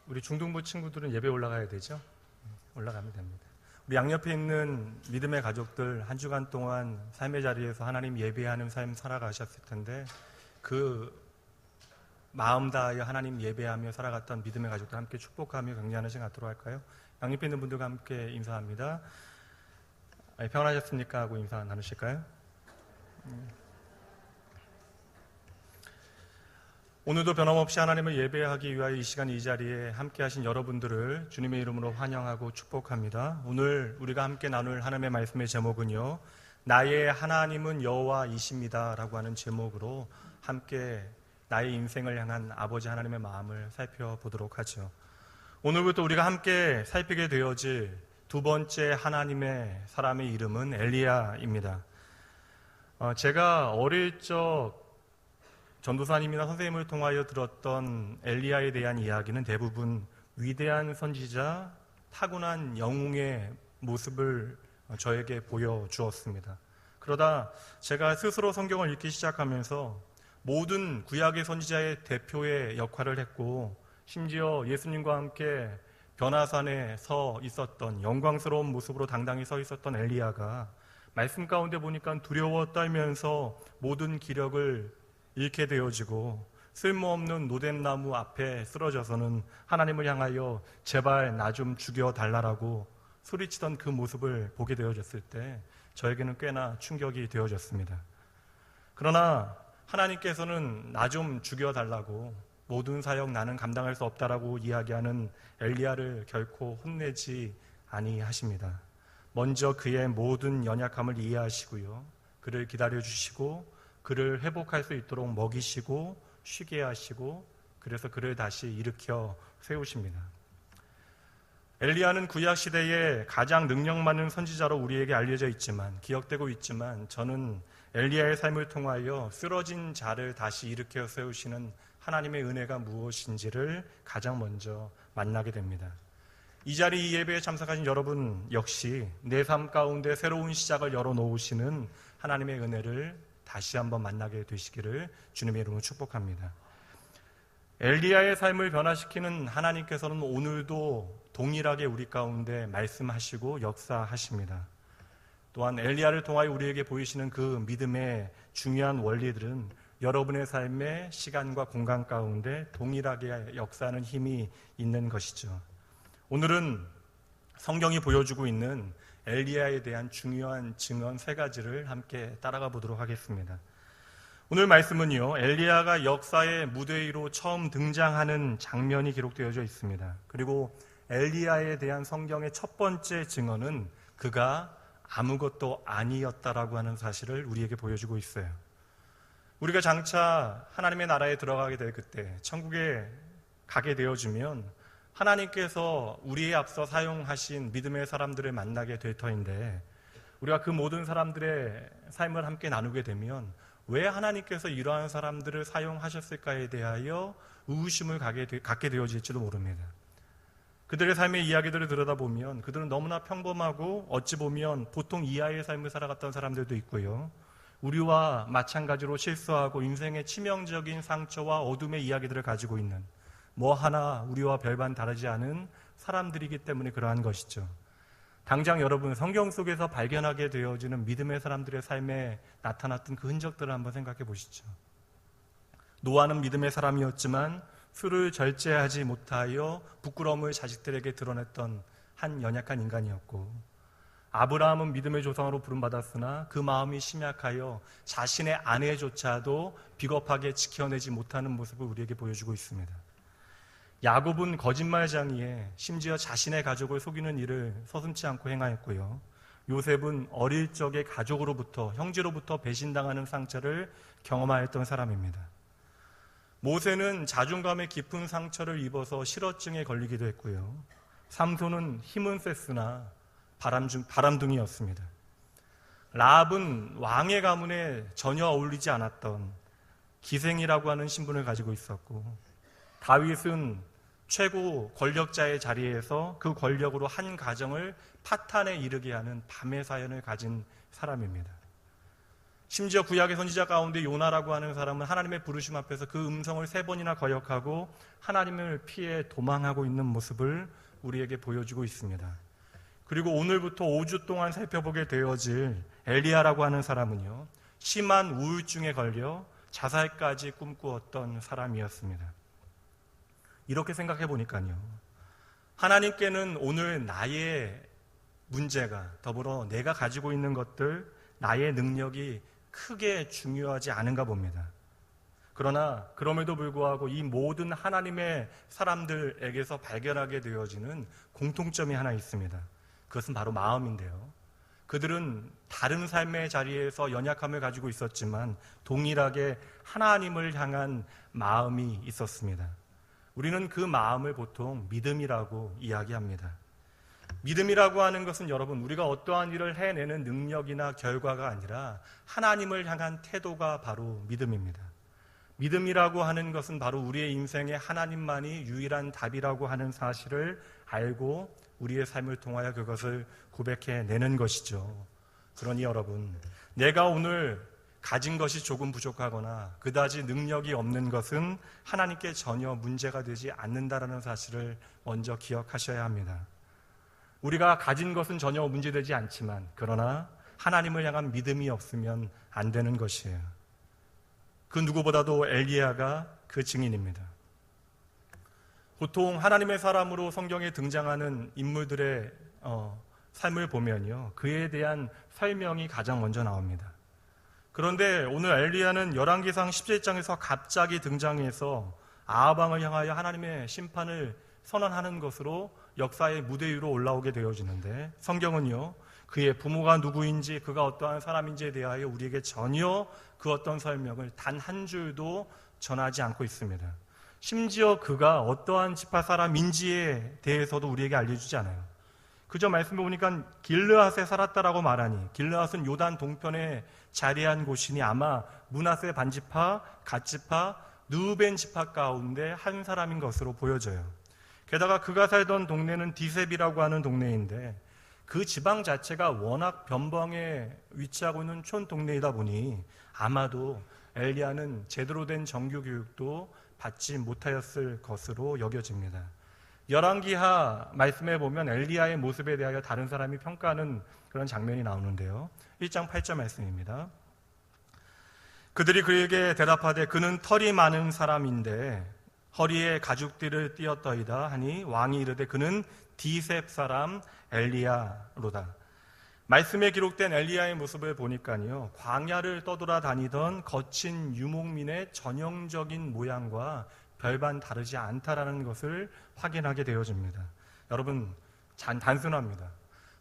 우리 중등부 친구들은 예배 올라가야 되죠? 올라가면 됩니다. 우리 양옆에 있는 믿음의 가족들 한 주간 동안 삶의 자리에서 하나님 예배하는 삶 살아가셨을 텐데 그 마음 다하여 하나님 예배하며 살아갔던 믿음의 가족들 함께 축복하며 격려하는 시간 갖도록 할까요? 양옆에 있는 분들과 함께 인사합니다. 평안하셨습니까? 하고 인사 나누실까요? 오늘도 변함없이 하나님을 예배하기 위하여 이 시간 이 자리에 함께 하신 여러분들을 주님의 이름으로 환영하고 축복합니다. 오늘 우리가 함께 나눌 하나님의 말씀의 제목은요, 나의 하나님은 여호와이십니다 라고 하는 제목으로 함께 나의 인생을 향한 아버지 하나님의 마음을 살펴보도록 하죠. 오늘부터 우리가 함께 살피게 되어질 두 번째 하나님의 사람의 이름은 엘리야입니다. 제가 어릴 적 전도사님이나 선생님을 통하여 들었던 엘리야에 대한 이야기는 대부분 위대한 선지자, 타고난 영웅의 모습을 저에게 보여주었습니다. 그러다 제가 스스로 성경을 읽기 시작하면서 모든 구약의 선지자의 대표의 역할을 했고, 심지어 예수님과 함께 변화산에 서 있었던 영광스러운 모습으로 당당히 서 있었던 엘리야가 말씀 가운데 보니까 두려워 떨면서 모든 기력을 잃게 되어지고 쓸모없는 노뎀나무 앞에 쓰러져서는 하나님을 향하여 제발 나 좀 죽여달라고 소리치던 그 모습을 보게 되어졌을 때 저에게는 꽤나 충격이 되어졌습니다. 그러나 하나님께서는 나 좀 죽여달라고 모든 사역 나는 감당할 수 없다라고 이야기하는 엘리야를 결코 혼내지 아니하십니다. 먼저 그의 모든 연약함을 이해하시고요, 그를 기다려주시고 그를 회복할 수 있도록 먹이시고 쉬게 하시고, 그래서 그를 다시 일으켜 세우십니다. 엘리야는 구약 시대에 가장 능력 많은 선지자로 우리에게 알려져 있지만, 기억되고 있지만, 저는 엘리야의 삶을 통하여 쓰러진 자를 다시 일으켜 세우시는 하나님의 은혜가 무엇인지를 가장 먼저 만나게 됩니다. 이 자리 이 예배에 참석하신 여러분 역시 내 삶 가운데 새로운 시작을 열어놓으시는 하나님의 은혜를 다시 한번 만나게 되시기를 주님의 이름으로 축복합니다. 엘리야의 삶을 변화시키는 하나님께서는 오늘도 동일하게 우리 가운데 말씀하시고 역사하십니다. 또한 엘리야를 통하여 우리에게 보이시는 그 믿음의 중요한 원리들은 여러분의 삶의 시간과 공간 가운데 동일하게 역사하는 힘이 있는 것이죠. 오늘은 성경이 보여주고 있는 엘리야에 대한 중요한 증언 3가지를 함께 따라가 보도록 하겠습니다. 오늘 말씀은요, 엘리야가 역사의 무대 위로 처음 등장하는 장면이 기록되어져 있습니다. 그리고 엘리야에 대한 성경의 첫 번째 증언은 그가 아무것도 아니었다라고 하는 사실을 우리에게 보여주고 있어요. 우리가 장차 하나님의 나라에 들어가게 될 그때, 천국에 가게 되어지면 하나님께서 우리에 앞서 사용하신 믿음의 사람들을 만나게 될 터인데, 우리가 그 모든 사람들의 삶을 함께 나누게 되면 왜 하나님께서 이러한 사람들을 사용하셨을까에 대하여 의구심을 갖게 되어질지도 모릅니다. 그들의 삶의 이야기들을 들여다보면 그들은 너무나 평범하고 어찌 보면 보통 이하의 삶을 살아갔던 사람들도 있고요, 우리와 마찬가지로 실수하고 인생의 치명적인 상처와 어둠의 이야기들을 가지고 있는, 뭐 하나 우리와 별반 다르지 않은 사람들이기 때문에 그러한 것이죠. 당장 여러분 성경 속에서 발견하게 되어지는 믿음의 사람들의 삶에 나타났던 그 흔적들을 한번 생각해 보시죠. 노아는 믿음의 사람이었지만 술을 절제하지 못하여 부끄러움을 자식들에게 드러냈던 한 연약한 인간이었고, 아브라함은 믿음의 조상으로 부름받았으나 그 마음이 심약하여 자신의 아내조차도 비겁하게 지켜내지 못하는 모습을 우리에게 보여주고 있습니다. 야곱은 거짓말장이에 심지어 자신의 가족을 속이는 일을 서슴지 않고 행하였고요, 요셉은 어릴 적에 가족으로부터, 형제로부터 배신당하는 상처를 경험하였던 사람입니다. 모세는 자존감의 깊은 상처를 입어서 실어증에 걸리기도 했고요, 삼손은 힘은 셌으나 바람둥이였습니다. 라합은 왕의 가문에 전혀 어울리지 않았던 기생이라고 하는 신분을 가지고 있었고, 다윗은 최고 권력자의 자리에서 그 권력으로 한 가정을 파탄에 이르게 하는 밤의 사연을 가진 사람입니다. 심지어 구약의 선지자 가운데 요나라고 하는 사람은 하나님의 부르심 앞에서 그 음성을 3번이나 거역하고 하나님을 피해 도망하고 있는 모습을 우리에게 보여주고 있습니다. 그리고 오늘부터 5주 동안 살펴보게 되어질 엘리야라고 하는 사람은요, 심한 우울증에 걸려 자살까지 꿈꾸었던 사람이었습니다. 이렇게 생각해 보니까요, 하나님께는 오늘 나의 문제가, 더불어 내가 가지고 있는 것들, 나의 능력이 크게 중요하지 않은가 봅니다. 그러나 그럼에도 불구하고 이 모든 하나님의 사람들에게서 발견하게 되어지는 공통점이 하나 있습니다. 그것은 바로 마음인데요. 그들은 다른 삶의 자리에서 연약함을 가지고 있었지만 동일하게 하나님을 향한 마음이 있었습니다. 우리는 그 마음을 보통 믿음이라고 이야기합니다. 믿음이라고 하는 것은 여러분, 우리가 어떠한 일을 해내는 능력이나 결과가 아니라 하나님을 향한 태도가 바로 믿음입니다. 믿음이라고 하는 것은 바로 우리의 인생에 하나님만이 유일한 답이라고 하는 사실을 알고 우리의 삶을 통하여 그것을 고백해내는 것이죠. 그러니 여러분, 내가 오늘 가진 것이 조금 부족하거나 그다지 능력이 없는 것은 하나님께 전혀 문제가 되지 않는다라는 사실을 먼저 기억하셔야 합니다. 우리가 가진 것은 전혀 문제되지 않지만 그러나 하나님을 향한 믿음이 없으면 안 되는 것이에요. 그 누구보다도 엘리야가 그 증인입니다. 보통 하나님의 사람으로 성경에 등장하는 인물들의 삶을 보면요, 그에 대한 설명이 가장 먼저 나옵니다. 그런데 오늘 엘리야는 열왕기상 17장에서 갑자기 등장해서 아합 왕을 향하여 하나님의 심판을 선언하는 것으로 역사의 무대 위로 올라오게 되어지는데, 성경은요, 그의 부모가 누구인지 그가 어떠한 사람인지에 대하여 우리에게 전혀 그 어떤 설명을 단 한 줄도 전하지 않고 있습니다. 심지어 그가 어떠한 지파 사람인지에 대해서도 우리에게 알려주지 않아요. 그저 말씀해 보니까 길르앗에 살았다라고 말하니, 길르앗은 요단 동편에 자리한 곳이니 아마 므낫세 반지파, 갓지파, 르우벤 지파 가운데 한 사람인 것으로 보여져요. 게다가 그가 살던 동네는 디셉이라고 하는 동네인데 그 지방 자체가 워낙 변방에 위치하고 있는 촌 동네이다 보니 아마도 엘리야는 제대로 된 정규 교육도 받지 못하였을 것으로 여겨집니다. 열왕기하 말씀에 보면 엘리야의 모습에 대하여 다른 사람이 평가하는 그런 장면이 나오는데요. 1장 8절 말씀입니다. 그들이 그에게 대답하되 그는 털이 많은 사람인데 허리에 가죽띠를 띠었더이다 하니 왕이 이르되 그는 디셉 사람 엘리야로다. 말씀에 기록된 엘리야의 모습을 보니까요, 광야를 떠돌아다니던 거친 유목민의 전형적인 모양과 별반 다르지 않다라는 것을 확인하게 되어집니다. 여러분, 단순합니다.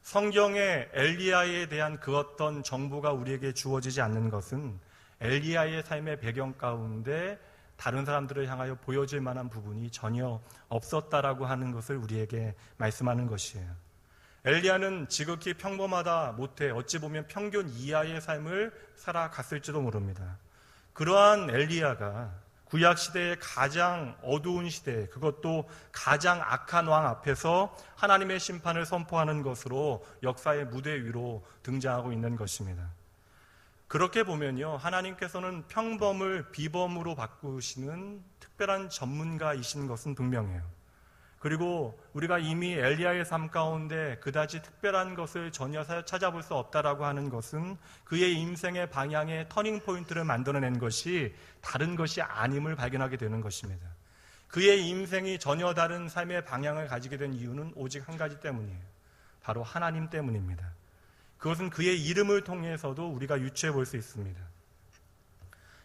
성경에 엘리야에 대한 그 어떤 정보가 우리에게 주어지지 않는 것은 엘리야의 삶의 배경 가운데 다른 사람들을 향하여 보여질 만한 부분이 전혀 없었다라고 하는 것을 우리에게 말씀하는 것이에요. 엘리야는 지극히 평범하다 못해 어찌 보면 평균 이하의 삶을 살아갔을지도 모릅니다. 그러한 엘리야가 구약시대의 가장 어두운 시대, 그것도 가장 악한 왕 앞에서 하나님의 심판을 선포하는 것으로 역사의 무대 위로 등장하고 있는 것입니다. 그렇게 보면요, 하나님께서는 평범을 비범으로 바꾸시는 특별한 전문가이신 것은 분명해요. 그리고 우리가 이미 엘리야의 삶 가운데 그다지 특별한 것을 전혀 찾아볼 수 없다라고 하는 것은 그의 인생의 방향의 터닝 포인트를 만들어낸 것이 다른 것이 아님을 발견하게 되는 것입니다. 그의 인생이 전혀 다른 삶의 방향을 가지게 된 이유는 오직 한 가지 때문이에요. 바로 하나님 때문입니다. 그것은 그의 이름을 통해서도 우리가 유추해 볼 수 있습니다.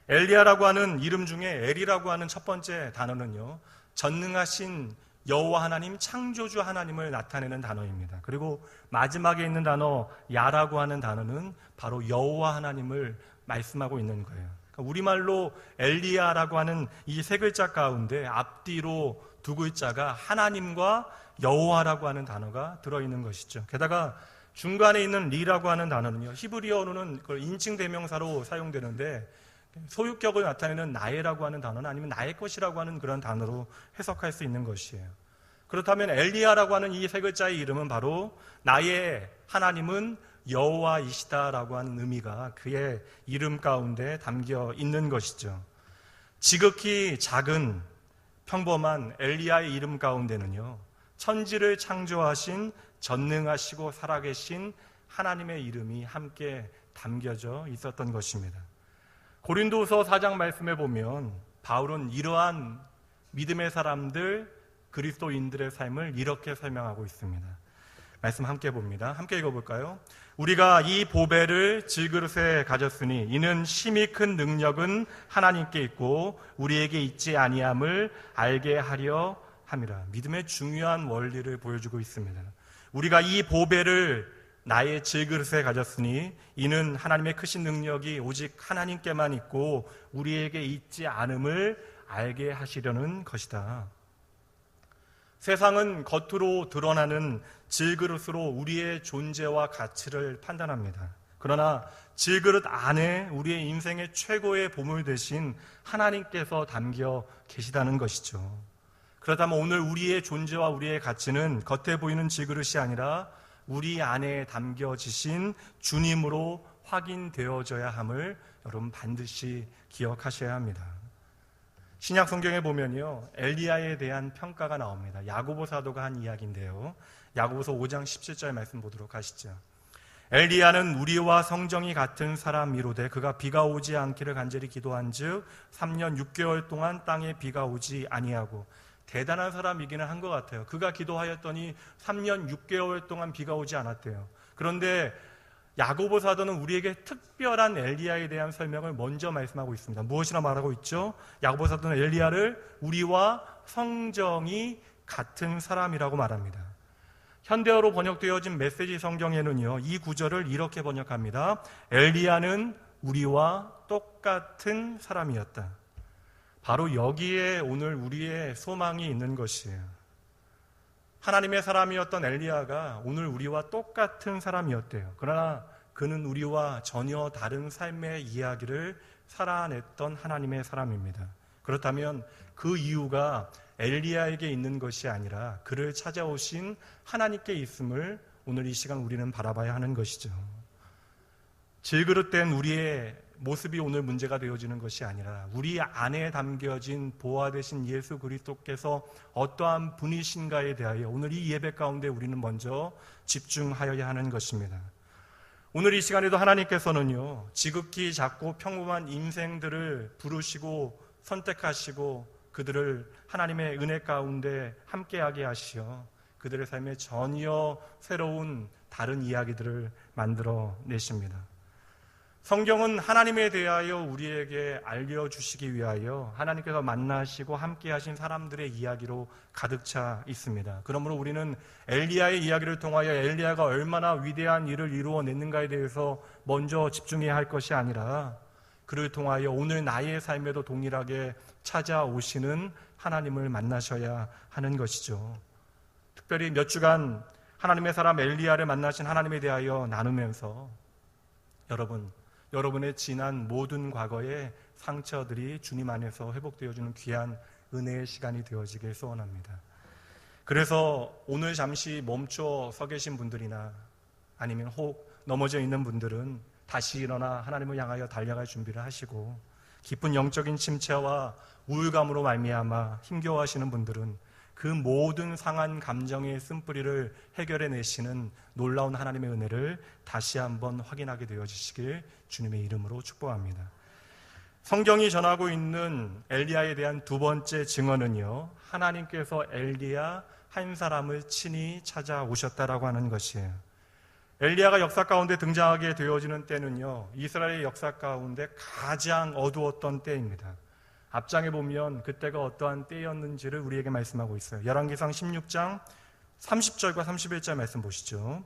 엘리야라고 하는 이름 중에 엘이라고 하는 첫 번째 단어는요, 전능하신 여호와 하나님, 창조주 하나님을 나타내는 단어입니다. 그리고 마지막에 있는 단어 야라고 하는 단어는 바로 여호와 하나님을 말씀하고 있는 거예요. 그러니까 우리말로 엘리야라고 하는 이 세 글자 가운데 앞뒤로 두 글자가 하나님과 여호와라고 하는 단어가 들어있는 것이죠. 게다가 중간에 있는 리라고 하는 단어는요, 히브리어로는 그걸 인칭 대명사로 사용되는데 소유격을 나타내는 나의라고 하는 단어는 아니면 나의 것이라고 하는 그런 단어로 해석할 수 있는 것이에요. 그렇다면 엘리야라고 하는 이 세 글자의 이름은 바로 나의 하나님은 여호와이시다라고 하는 의미가 그의 이름 가운데 담겨 있는 것이죠. 지극히 작은 평범한 엘리야의 이름 가운데는요, 천지를 창조하신 전능하시고 살아계신 하나님의 이름이 함께 담겨져 있었던 것입니다. 고린도서 4장 말씀에 보면 바울은 이러한 믿음의 사람들, 그리스도인들의 삶을 이렇게 설명하고 있습니다. 말씀 함께 봅니다. 함께 읽어볼까요? 우리가 이 보배를 질그릇에 가졌으니 이는 심히 큰 능력은 하나님께 있고 우리에게 있지 아니함을 알게 하려 함이라. 믿음의 중요한 원리를 보여주고 있습니다. 우리가 이 보배를 나의 질그릇에 가졌으니 이는 하나님의 크신 능력이 오직 하나님께만 있고 우리에게 있지 않음을 알게 하시려는 것이다. 세상은 겉으로 드러나는 질그릇으로 우리의 존재와 가치를 판단합니다. 그러나 질그릇 안에 우리의 인생의 최고의 보물 대신 하나님께서 담겨 계시다는 것이죠. 그렇다면 오늘 우리의 존재와 우리의 가치는 겉에 보이는 질그릇이 아니라 우리 안에 담겨지신 주님으로 확인되어져야 함을 여러분 반드시 기억하셔야 합니다. 신약 성경에 보면요, 엘리야에 대한 평가가 나옵니다. 야고보 사도가 한 이야기인데요, 야고보서 5장 17절 말씀 보도록 하시죠. 엘리야는 우리와 성정이 같은 사람이로되 그가 비가 오지 않기를 간절히 기도한즉 3년 6개월 동안 땅에 비가 오지 아니하고. 대단한 사람이기는 한 것 같아요. 그가 기도하였더니 3년 6개월 동안 비가 오지 않았대요. 그런데 야고보 사도는 우리에게 특별한 엘리야에 대한 설명을 먼저 말씀하고 있습니다. 무엇이나 말하고 있죠? 야고보 사도는 엘리야를 우리와 성정이 같은 사람이라고 말합니다. 현대어로 번역되어진 메시지 성경에는요, 이 구절을 이렇게 번역합니다. 엘리야는 우리와 똑같은 사람이었다. 바로 여기에 오늘 우리의 소망이 있는 것이에요. 하나님의 사람이었던 엘리야가 오늘 우리와 똑같은 사람이었대요. 그러나 그는 우리와 전혀 다른 삶의 이야기를 살아냈던 하나님의 사람입니다. 그렇다면 그 이유가 엘리야에게 있는 것이 아니라 그를 찾아오신 하나님께 있음을 오늘 이 시간 우리는 바라봐야 하는 것이죠. 질그릇된 우리의 모습이 오늘 문제가 되어지는 것이 아니라 우리 안에 담겨진 보화 되신 예수 그리스도께서 어떠한 분이신가에 대하여 오늘 이 예배 가운데 우리는 먼저 집중하여야 하는 것입니다. 오늘 이 시간에도 하나님께서는요, 지극히 작고 평범한 인생들을 부르시고 선택하시고 그들을 하나님의 은혜 가운데 함께하게 하시어 그들의 삶에 전혀 새로운 다른 이야기들을 만들어 내십니다. 성경은 하나님에 대하여 우리에게 알려주시기 위하여 하나님께서 만나시고 함께하신 사람들의 이야기로 가득 차 있습니다. 그러므로 우리는 엘리야의 이야기를 통하여 엘리야가 얼마나 위대한 일을 이루어냈는가에 대해서 먼저 집중해야 할 것이 아니라 그를 통하여 오늘 나의 삶에도 동일하게 찾아오시는 하나님을 만나셔야 하는 것이죠. 특별히 몇 주간 하나님의 사람 엘리야를 만나신 하나님에 대하여 나누면서 여러분의 지난 모든 과거의 상처들이 주님 안에서 회복되어주는 귀한 은혜의 시간이 되어지길 소원합니다. 그래서 오늘 잠시 멈춰 서 계신 분들이나 아니면 혹 넘어져 있는 분들은 다시 일어나 하나님을 향하여 달려갈 준비를 하시고, 깊은 영적인 침체와 우울감으로 말미암아 힘겨워하시는 분들은 그 모든 상한 감정의 쓴뿌리를 해결해 내시는 놀라운 하나님의 은혜를 다시 한번 확인하게 되어지시길 주님의 이름으로 축복합니다. 성경이 전하고 있는 엘리야에 대한 두 번째 증언은요, 하나님께서 엘리야 한 사람을 친히 찾아오셨다라고 하는 것이에요. 엘리야가 역사 가운데 등장하게 되어지는 때는요, 이스라엘의 역사 가운데 가장 어두웠던 때입니다. 앞장에 보면 그때가 어떠한 때였는지를 우리에게 말씀하고 있어요. 열왕기상 16장 30절과 31절 말씀 보시죠.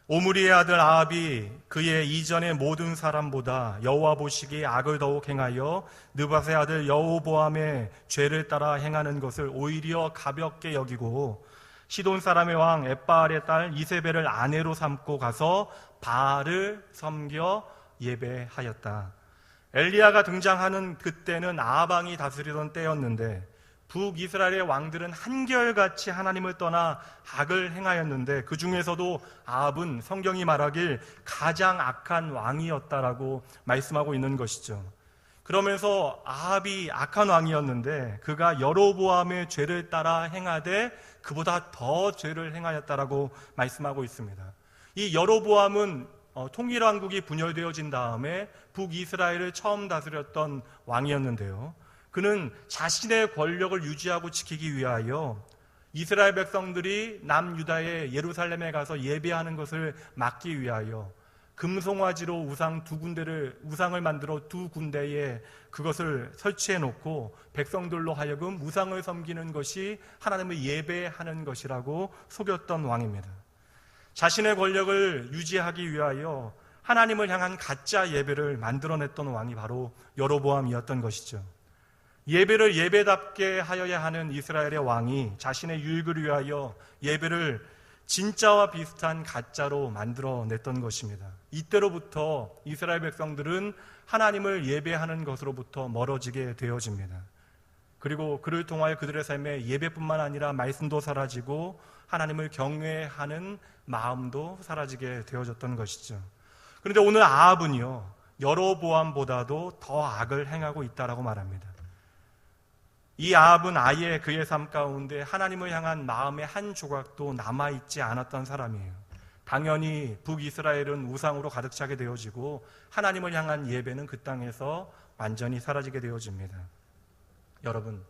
오므리의 아들 아합이 그의 이전의 모든 사람보다 여호와 보시기에 악을 더욱 행하여 느밧의 아들 여로보암의 죄를 따라 행하는 것을 오히려 가볍게 여기고 시돈 사람의 왕 엣바알의 딸 이세벨을 아내로 삼고 가서 바알을 섬겨 예배하였다. 엘리야가 등장하는 그때는 아합 왕이 다스리던 때였는데 북이스라엘의 왕들은 한결같이 하나님을 떠나 악을 행하였는데 그 중에서도 아합은 성경이 말하길 가장 악한 왕이었다라고 말씀하고 있는 것이죠. 그러면서 아합이 악한 왕이었는데 그가 여로보암의 죄를 따라 행하되 그보다 더 죄를 행하였다라고 말씀하고 있습니다. 이 여로보암은 통일왕국이 분열되어진 다음에 북이스라엘을 처음 다스렸던 왕이었는데요. 그는 자신의 권력을 유지하고 지키기 위하여 이스라엘 백성들이 남유다의 예루살렘에 가서 예배하는 것을 막기 위하여 금송아지로 우상을 만들어 두 군데에 그것을 설치해 놓고 백성들로 하여금 우상을 섬기는 것이 하나님을 예배하는 것이라고 속였던 왕입니다. 자신의 권력을 유지하기 위하여 하나님을 향한 가짜 예배를 만들어냈던 왕이 바로 여로보암이었던 것이죠. 예배를 예배답게 하여야 하는 이스라엘의 왕이 자신의 유익을 위하여 예배를 진짜와 비슷한 가짜로 만들어냈던 것입니다. 이때로부터 이스라엘 백성들은 하나님을 예배하는 것으로부터 멀어지게 되어집니다. 그리고 그를 통하여 그들의 삶에 예배뿐만 아니라 말씀도 사라지고 하나님을 경외하는 마음도 사라지게 되어졌던 것이죠. 그런데 오늘 아합은요, 여로보암보다도 더 악을 행하고 있다라고 말합니다. 이 아합은 아예 그의 삶 가운데 하나님을 향한 마음의 한 조각도 남아있지 않았던 사람이에요. 당연히 북이스라엘은 우상으로 가득 차게 되어지고 하나님을 향한 예배는 그 땅에서 완전히 사라지게 되어집니다. 여러분,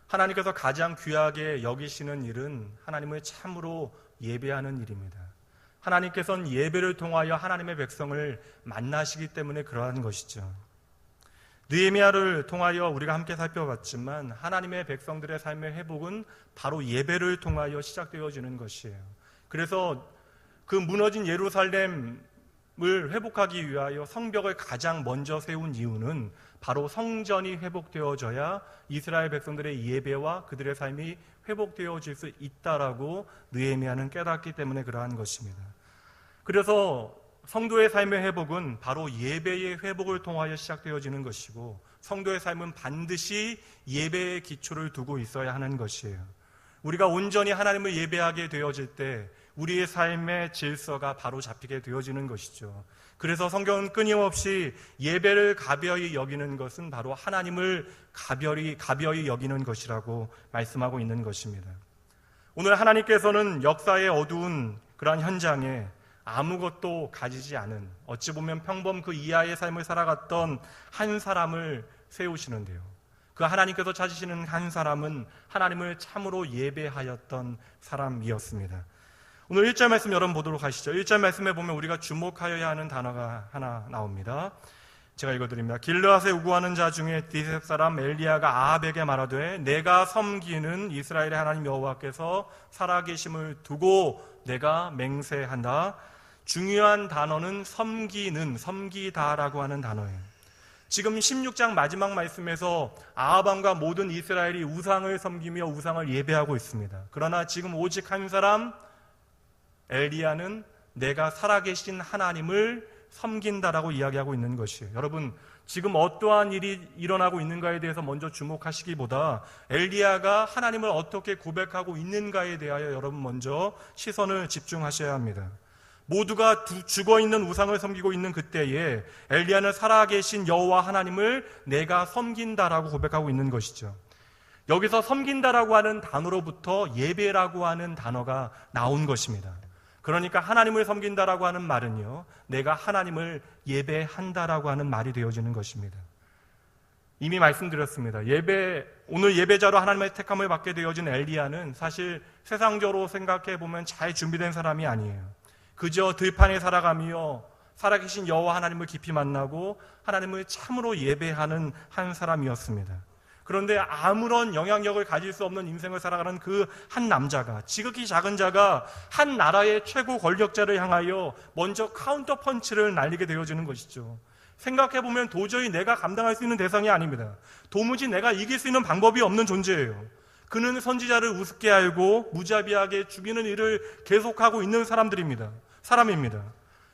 하나님께서 가장 귀하게 여기시는 일은 하나님을 참으로 예배하는 일입니다. 하나님께서는 예배를 통하여 하나님의 백성을 만나시기 때문에 그러한 것이죠. 느헤미야를 통하여 우리가 함께 살펴봤지만 하나님의 백성들의 삶의 회복은 바로 예배를 통하여 시작되어지는 것이에요. 그래서 그 무너진 예루살렘을 회복하기 위하여 성벽을 가장 먼저 세운 이유는 바로 성전이 회복되어져야 이스라엘 백성들의 예배와 그들의 삶이 회복되어질 수 있다라고 느헤미야는 깨닫기 때문에 그러한 것입니다. 그래서 성도의 삶의 회복은 바로 예배의 회복을 통하여 시작되어지는 것이고 성도의 삶은 반드시 예배의 기초를 두고 있어야 하는 것이에요. 우리가 온전히 하나님을 예배하게 되어질 때 우리의 삶의 질서가 바로 잡히게 되어지는 것이죠. 그래서 성경은 끊임없이 예배를 가벼이 여기는 것은 바로 하나님을 가벼이 여기는 것이라고 말씀하고 있는 것입니다. 오늘 하나님께서는 역사의 어두운 그러한 현장에 아무것도 가지지 않은, 어찌 보면 평범 그 이하의 삶을 살아갔던 한 사람을 세우시는데요. 그 하나님께서 찾으시는 한 사람은 하나님을 참으로 예배하였던 사람이었습니다. 오늘 1절 말씀 여러분 보도록 하시죠. 1절 말씀에 보면 우리가 주목하여야 하는 단어가 하나 나옵니다. 제가 읽어드립니다. 길르앗에 우구하는 자 중에 디셉 사람 엘리야가 아합에게 말하되 내가 섬기는 이스라엘의 하나님 여호와께서 살아계심을 두고 내가 맹세한다. 중요한 단어는 섬기다라고 하는 단어예요. 지금 16장 마지막 말씀에서 아합 왕과 모든 이스라엘이 우상을 섬기며 우상을 예배하고 있습니다. 그러나 지금 오직 한 사람 엘리야는 내가 살아계신 하나님을 섬긴다라고 이야기하고 있는 것이에요. 여러분, 지금 어떠한 일이 일어나고 있는가에 대해서 먼저 주목하시기보다 엘리야가 하나님을 어떻게 고백하고 있는가에 대하여 여러분 먼저 시선을 집중하셔야 합니다. 모두가 죽어있는 우상을 섬기고 있는 그때에 엘리야는 살아계신 여호와 하나님을 내가 섬긴다라고 고백하고 있는 것이죠. 여기서 섬긴다라고 하는 단어로부터 예배라고 하는 단어가 나온 것입니다. 그러니까 하나님을 섬긴다라고 하는 말은요, 내가 하나님을 예배한다라고 하는 말이 되어지는 것입니다. 이미 말씀드렸습니다. 오늘 예배자로 하나님의 택함을 받게 되어진 엘리야는 사실 세상적으로 생각해 보면 잘 준비된 사람이 아니에요. 그저 들판에 살아가며 살아계신 여호와 하나님을 깊이 만나고 하나님을 참으로 예배하는 한 사람이었습니다. 그런데 아무런 영향력을 가질 수 없는 인생을 살아가는 그 한 남자가, 지극히 작은 자가 한 나라의 최고 권력자를 향하여 먼저 카운터 펀치를 날리게 되어지는 것이죠. 생각해보면 도저히 내가 감당할 수 있는 대상이 아닙니다. 도무지 내가 이길 수 있는 방법이 없는 존재예요. 그는 선지자를 우습게 알고 무자비하게 죽이는 일을 계속하고 있는 사람입니다.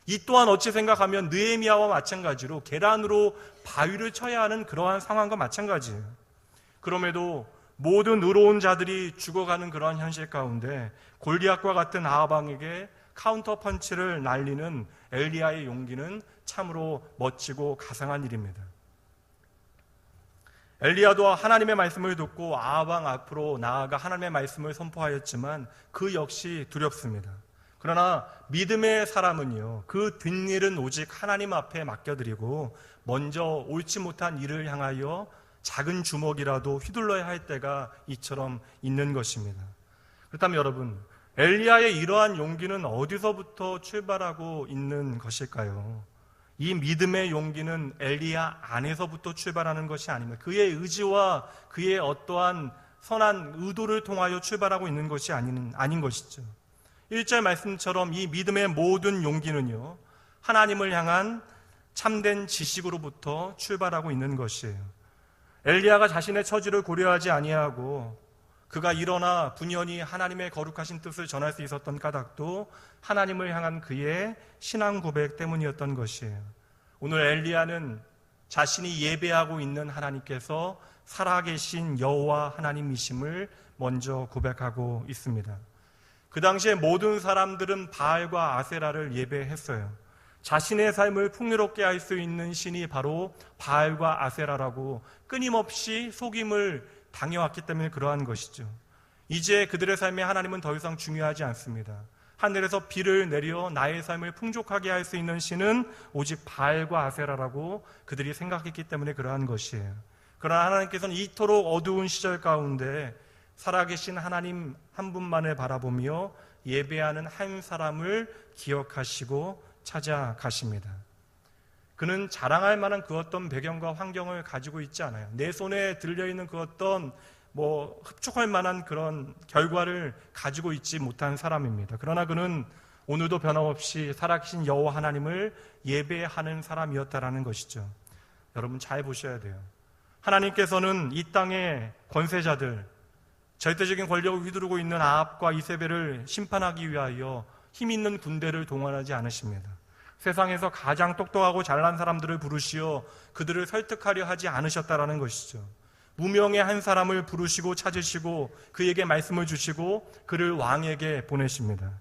이 또한 어찌 생각하면 느헤미야와 마찬가지로 계란으로 바위를 쳐야 하는 그러한 상황과 마찬가지예요. 그럼에도 모든 의로운 자들이 죽어가는 그러한 현실 가운데 골리앗과 같은 아합 왕에게 카운터 펀치를 날리는 엘리야의 용기는 참으로 멋지고 가상한 일입니다. 엘리야도 하나님의 말씀을 듣고 아합 왕 앞으로 나아가 하나님의 말씀을 선포하였지만 그 역시 두렵습니다. 그러나 믿음의 사람은요, 그 뒷일은 오직 하나님 앞에 맡겨드리고 먼저 옳지 못한 일을 향하여 작은 주먹이라도 휘둘러야 할 때가 이처럼 있는 것입니다. 그렇다면 여러분, 엘리야의 이러한 용기는 어디서부터 출발하고 있는 것일까요? 이 믿음의 용기는 엘리야 안에서부터 출발하는 것이 아닙니다. 그의 의지와 그의 어떠한 선한 의도를 통하여 출발하고 있는 것이 아닌 것이죠. 1절 말씀처럼 이 믿음의 모든 용기는요, 하나님을 향한 참된 지식으로부터 출발하고 있는 것이에요. 엘리야가 자신의 처지를 고려하지 아니하고 그가 일어나 분연히 하나님의 거룩하신 뜻을 전할 수 있었던 까닭도 하나님을 향한 그의 신앙 고백 때문이었던 것이에요. 오늘 엘리야는 자신이 예배하고 있는 하나님께서 살아계신 여호와 하나님이심을 먼저 고백하고 있습니다. 그 당시에 모든 사람들은 바알과 아세라를 예배했어요. 자신의 삶을 풍요롭게 할 수 있는 신이 바로 바알과 아세라라고 끊임없이 속임을 당해왔기 때문에 그러한 것이죠. 이제 그들의 삶에 하나님은 더 이상 중요하지 않습니다. 하늘에서 비를 내려 나의 삶을 풍족하게 할 수 있는 신은 오직 바알과 아세라라고 그들이 생각했기 때문에 그러한 것이에요. 그러나 하나님께서는 이토록 어두운 시절 가운데 살아계신 하나님 한 분만을 바라보며 예배하는 한 사람을 기억하시고 찾아가십니다. 그는 자랑할 만한 그 어떤 배경과 환경을 가지고 있지 않아요. 내 손에 들려있는 그 어떤 흡족할 만한 그런 결과를 가지고 있지 못한 사람입니다. 그러나 그는 오늘도 변함없이 살아계신 여호와 하나님을 예배하는 사람이었다라는 것이죠. 여러분 잘 보셔야 돼요. 하나님께서는 이 땅의 권세자들, 절대적인 권력을 휘두르고 있는 아합과 이세벨을 심판하기 위하여 힘 있는 군대를 동원하지 않으십니다. 세상에서 가장 똑똑하고 잘난 사람들을 부르시어 그들을 설득하려 하지 않으셨다라는 것이죠. 무명의 한 사람을 부르시고 찾으시고 그에게 말씀을 주시고 그를 왕에게 보내십니다.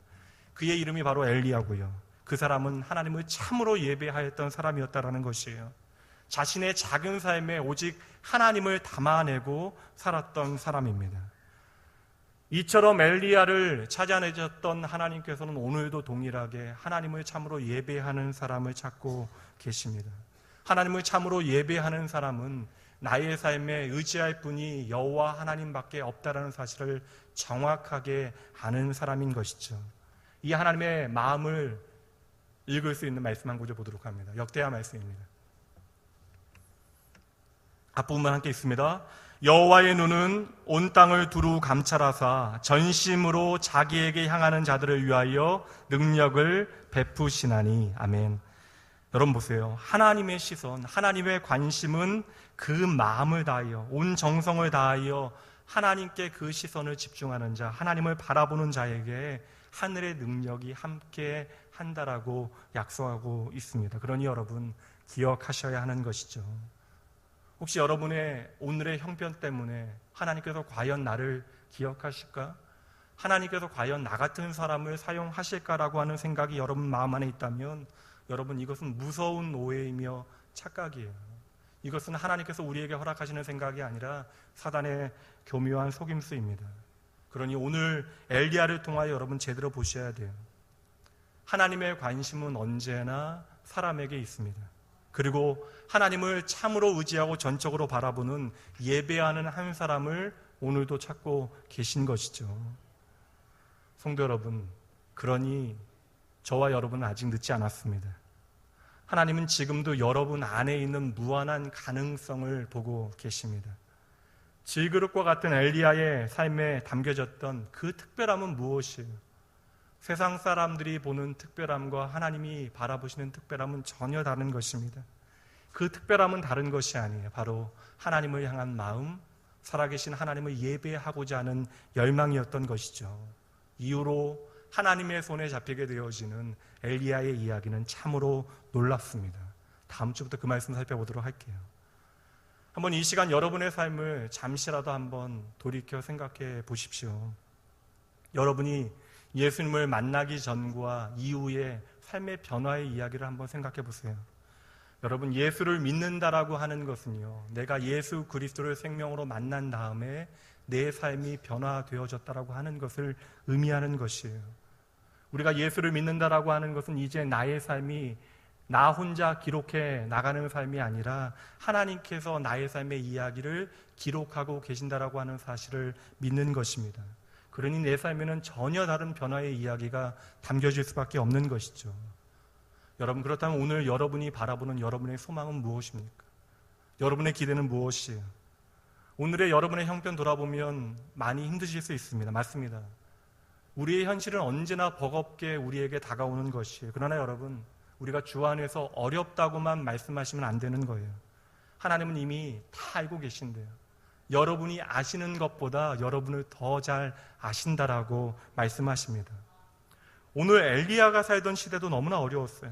그의 이름이 바로 엘리야고요. 그 사람은 하나님을 참으로 예배하였던 사람이었다라는 것이에요. 자신의 작은 삶에 오직 하나님을 담아내고 살았던 사람입니다. 이처럼 엘리야를 찾아내셨던 하나님께서는 오늘도 동일하게 하나님을 참으로 예배하는 사람을 찾고 계십니다. 하나님을 참으로 예배하는 사람은 나의 삶에 의지할 분이 여호와 하나님밖에 없다라는 사실을 정확하게 아는 사람인 것이죠. 이 하나님의 마음을 읽을 수 있는 말씀 한 구절 보도록 합니다. 역대하 말씀입니다. 앞부분만 함께 있습니다. 여호와의 눈은 온 땅을 두루 감찰하사 전심으로 자기에게 향하는 자들을 위하여 능력을 베푸시나니. 아멘. 여러분 보세요. 하나님의 시선, 하나님의 관심은 그 마음을 다하여 온 정성을 다하여 하나님께 그 시선을 집중하는 자, 하나님을 바라보는 자에게 하늘의 능력이 함께 한다라고 약속하고 있습니다. 그러니 여러분 기억하셔야 하는 것이죠. 혹시 여러분의 오늘의 형편 때문에 하나님께서 과연 나를 기억하실까? 하나님께서 과연 나 같은 사람을 사용하실까라고 하는 생각이 여러분 마음 안에 있다면 여러분 이것은 무서운 오해이며 착각이에요. 이것은 하나님께서 우리에게 허락하시는 생각이 아니라 사단의 교묘한 속임수입니다. 그러니 오늘 엘리야를 통하여 여러분 제대로 보셔야 돼요. 하나님의 관심은 언제나 사람에게 있습니다. 그리고 하나님을 참으로 의지하고 전적으로 바라보는 예배하는 한 사람을 오늘도 찾고 계신 것이죠. 성도 여러분, 그러니 저와 여러분은 아직 늦지 않았습니다. 하나님은 지금도 여러분 안에 있는 무한한 가능성을 보고 계십니다. 질그릇과 같은 엘리야의 삶에 담겨졌던 그 특별함은 무엇이에요? 세상 사람들이 보는 특별함과 하나님이 바라보시는 특별함은 전혀 다른 것입니다. 그 특별함은 다른 것이 아니에요. 바로 하나님을 향한 마음, 살아계신 하나님을 예배하고자 하는 열망이었던 것이죠. 이후로 하나님의 손에 잡히게 되어지는 엘리야의 이야기는 참으로 놀랍습니다. 다음 주부터 그 말씀 살펴보도록 할게요. 한번 이 시간 여러분의 삶을 잠시라도 한번 돌이켜 생각해 보십시오. 여러분이 예수님을 만나기 전과 이후의 삶의 변화의 이야기를 한번 생각해 보세요. 여러분, 예수를 믿는다라고 하는 것은요, 내가 예수 그리스도를 생명으로 만난 다음에 내 삶이 변화되어졌다라고 하는 것을 의미하는 것이에요. 우리가 예수를 믿는다라고 하는 것은 이제 나의 삶이 나 혼자 기록해 나가는 삶이 아니라 하나님께서 나의 삶의 이야기를 기록하고 계신다라고 하는 사실을 믿는 것입니다. 그러니 내 삶에는 전혀 다른 변화의 이야기가 담겨질 수밖에 없는 것이죠. 여러분, 그렇다면 오늘 여러분이 바라보는 여러분의 소망은 무엇입니까? 여러분의 기대는 무엇이에요? 오늘의 여러분의 형편 돌아보면 많이 힘드실 수 있습니다. 맞습니다. 우리의 현실은 언제나 버겁게 우리에게 다가오는 것이에요. 그러나 여러분, 우리가 주 안에서 어렵다고만 말씀하시면 안 되는 거예요. 하나님은 이미 다 알고 계신데요. 여러분이 아시는 것보다 여러분을 더 잘 아신다라고 말씀하십니다. 오늘 엘리야가 살던 시대도 너무나 어려웠어요.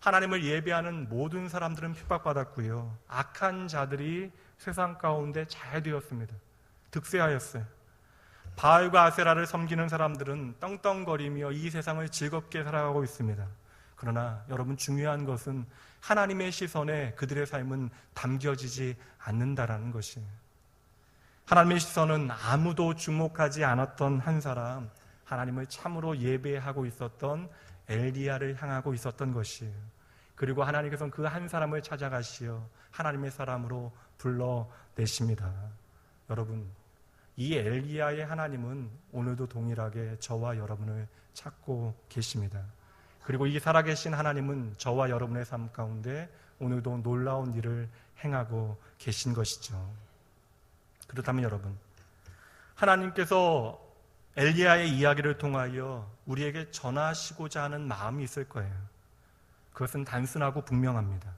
하나님을 예배하는 모든 사람들은 핍박받았고요. 악한 자들이 세상 가운데 잘 되었습니다. 득세하였어요. 바알과 아세라를 섬기는 사람들은 떵떵거리며 이 세상을 즐겁게 살아가고 있습니다. 그러나 여러분, 중요한 것은 하나님의 시선에 그들의 삶은 담겨지지 않는다라는 것이에요. 하나님의 시선은 아무도 주목하지 않았던 한 사람, 하나님을 참으로 예배하고 있었던 엘리야를 향하고 있었던 것이에요. 그리고 하나님께서는 그 한 사람을 찾아가시어 하나님의 사람으로 불러내십니다. 여러분, 이 엘리야의 하나님은 오늘도 동일하게 저와 여러분을 찾고 계십니다. 그리고 이 살아계신 하나님은 저와 여러분의 삶 가운데 오늘도 놀라운 일을 행하고 계신 것이죠. 그렇다면 여러분, 하나님께서 엘리야의 이야기를 통하여 우리에게 전하시고자 하는 마음이 있을 거예요. 그것은 단순하고 분명합니다.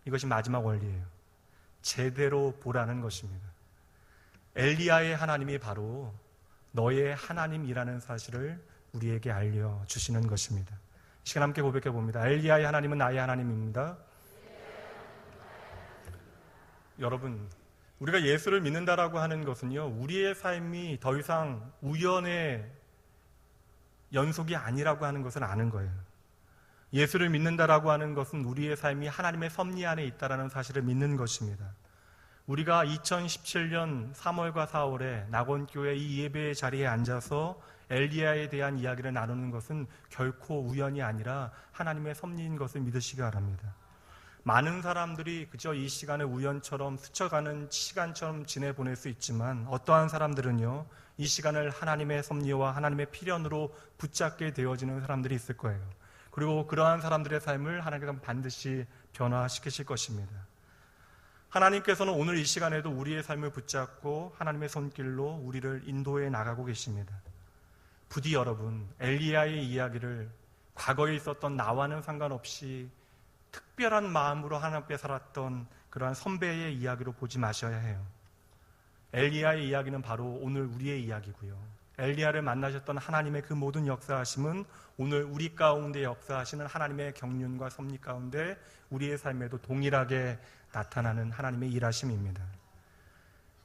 이것이 마지막 원리예요. 제대로 보라는 것입니다. 엘리야의 하나님이 바로 너의 하나님이라는 사실을 우리에게 알려주시는 것입니다. 이 시간 함께 고백해 봅니다. 엘리야의 하나님은 나의 하나님입니다. 여러분, 우리가 예수를 믿는다라고 하는 것은요, 우리의 삶이 더 이상 우연의 연속이 아니라고 하는 것을 아는 거예요. 예수를 믿는다라고 하는 것은 우리의 삶이 하나님의 섭리 안에 있다라는 사실을 믿는 것입니다. 우리가 2017년 3월과 4월에 낙원교회 이 예배의 자리에 앉아서 엘리야에 대한 이야기를 나누는 것은 결코 우연이 아니라 하나님의 섭리인 것을 믿으시기 바랍니다. 많은 사람들이 그저 이 시간을 우연처럼 스쳐가는 시간처럼 지내보낼 수 있지만 어떠한 사람들은요, 이 시간을 하나님의 섭리와 하나님의 필연으로 붙잡게 되어지는 사람들이 있을 거예요. 그리고 그러한 사람들의 삶을 하나님께서는 반드시 변화시키실 것입니다. 하나님께서는 오늘 이 시간에도 우리의 삶을 붙잡고 하나님의 손길로 우리를 인도해 나가고 계십니다. 부디 여러분, 엘리야의 이야기를 과거에 있었던 나와는 상관없이 특별한 마음으로 하나님 앞에 살았던 그러한 선배의 이야기로 보지 마셔야 해요. 엘리야의 이야기는 바로 오늘 우리의 이야기고요. 엘리야를 만나셨던 하나님의 그 모든 역사하심은 오늘 우리 가운데 역사하시는 하나님의 경륜과 섭리 가운데 우리의 삶에도 동일하게 나타나는 하나님의 일하심입니다.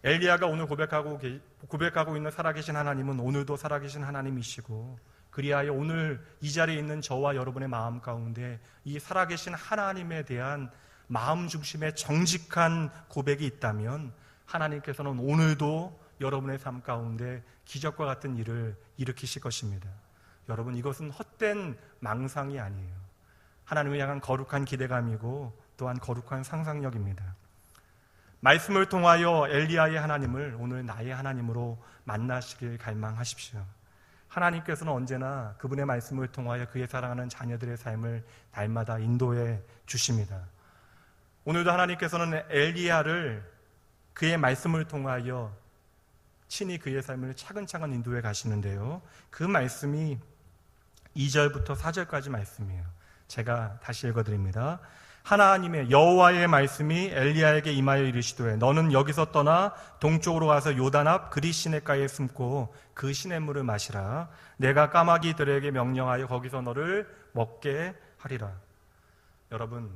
엘리야가 오늘 고백하고 있는 살아계신 하나님은 오늘도 살아계신 하나님이시고, 그리하여 오늘 이 자리에 있는 저와 여러분의 마음 가운데 이 살아계신 하나님에 대한 마음 중심의 정직한 고백이 있다면 하나님께서는 오늘도 여러분의 삶 가운데 기적과 같은 일을 일으키실 것입니다. 여러분, 이것은 헛된 망상이 아니에요. 하나님을 향한 거룩한 기대감이고 또한 거룩한 상상력입니다. 말씀을 통하여 엘리야의 하나님을 오늘 나의 하나님으로 만나시길 갈망하십시오. 하나님께서는 언제나 그분의 말씀을 통하여 그의 사랑하는 자녀들의 삶을 날마다 인도해 주십니다. 오늘도 하나님께서는 엘리야를 그의 말씀을 통하여 친히 그의 삶을 차근차근 인도해 가시는데요, 그 말씀이 2절부터 4절까지 말씀이에요. 제가 다시 읽어드립니다. 하나님의 여호와의 말씀이 엘리야에게 임하여 이르시되 너는 여기서 떠나 동쪽으로 가서 요단 앞 그리 시냇가에 숨고 그 시냇물을 마시라. 내가 까마귀들에게 명령하여 거기서 너를 먹게 하리라. 여러분,